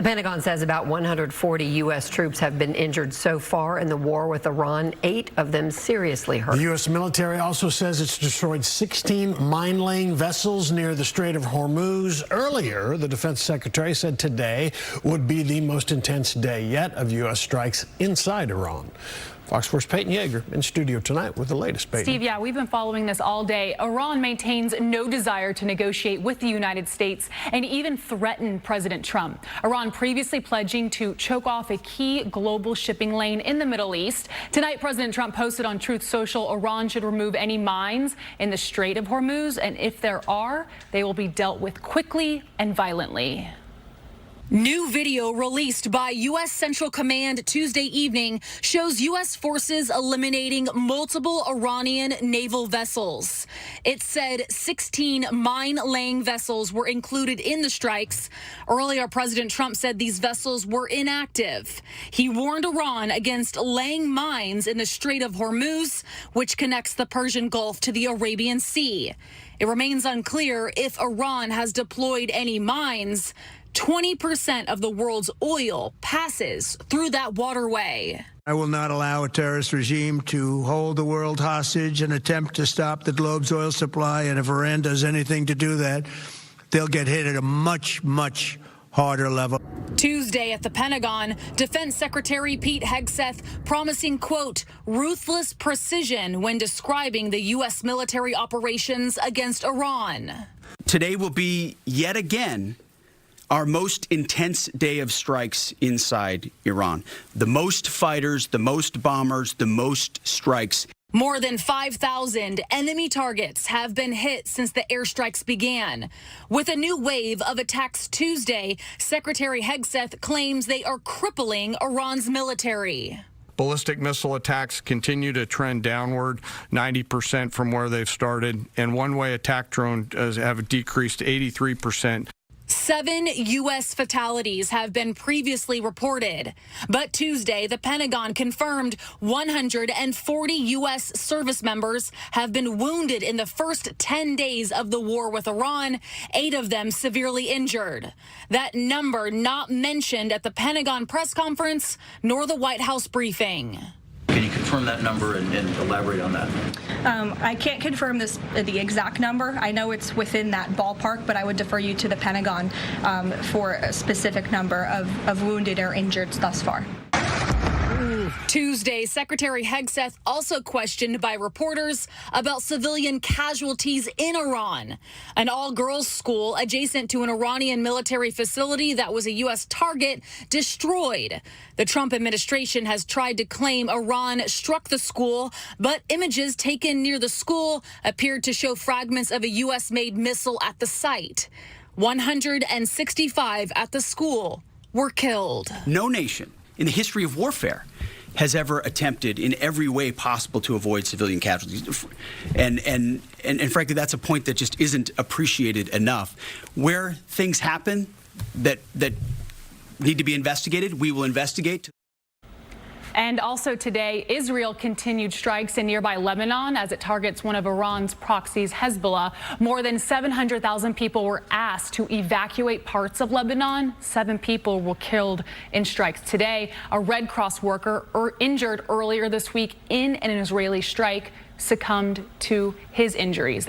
The Pentagon says about 140 U.S. troops have been injured so far in the war with Iran, 8 of them seriously hurt. The U.S. military also says it's destroyed 16 mine-laying vessels near the Strait of Hormuz. Earlier, the defense secretary said today would be the most intense day yet of U.S. strikes inside Iran. Fox 4's Peyton Yeager in studio tonight with the latest. Peyton. Steve, yeah, we've been following this all day. Iran maintains no desire to negotiate with the United States and even threaten President Trump. Iran previously pledging to choke off a key global shipping lane in the Middle East. Tonight, President Trump posted on Truth Social Iran should remove any mines in the Strait of Hormuz, and if there are, they will be dealt with quickly and violently. New video released by U.S. Central Command Tuesday evening shows U.S. forces eliminating multiple Iranian naval vessels. It said 16 mine-laying vessels were included in the strikes. Earlier, President Trump said these vessels were inactive. He warned Iran against laying mines in the Strait of Hormuz, which connects the Persian Gulf to the Arabian Sea. It remains unclear if Iran has deployed any mines. 20% of the world's oil passes through that waterway. I will not allow a terrorist regime to hold the world hostage and attempt to stop the globe's oil supply. And if Iran does anything to do that, they'll get hit at a much, much harder level. Tuesday at the Pentagon, Defense Secretary Pete Hegseth promising, quote, ruthless precision when describing the U.S. military operations against Iran. Today will be yet again our most intense day of strikes inside Iran. The most fighters, the most bombers, the most strikes. More than 5,000 enemy targets have been hit since the airstrikes began. With a new wave of attacks Tuesday, Secretary Hegseth claims they are crippling Iran's military. Ballistic missile attacks continue to trend downward 90% from where they've started, and one-way attack drones have decreased 83%. 7 U.S. fatalities have been previously reported. But Tuesday, the Pentagon confirmed 140 U.S. service members have been wounded in the first 10 days of the war with Iran, 8 of them severely injured. That number not mentioned at the Pentagon press conference nor the White House briefing. Can you confirm that number and elaborate on that? I can't confirm the exact number. I know it's within that ballpark, but I would defer you to the Pentagon for a specific number of wounded or injured thus far. Tuesday, Secretary Hegseth also questioned by reporters about civilian casualties in Iran. An all-girls school adjacent to an Iranian military facility that was a U.S. target destroyed. The Trump administration has tried to claim Iran struck the school, but images taken near the school appeared to show fragments of a U.S.-made missile at the site. 165 at the school were killed. No nation in the history of warfare has ever attempted in every way possible to avoid civilian casualties. And frankly, that's a point that just isn't appreciated enough. Where things happen that need to be investigated, we will investigate. And also today, Israel continued strikes in nearby Lebanon as it targets one of Iran's proxies, Hezbollah. More than 700,000 people were asked to evacuate parts of Lebanon. 7 people were killed in strikes today. A Red Cross worker injured earlier this week in an Israeli strike succumbed to his injuries.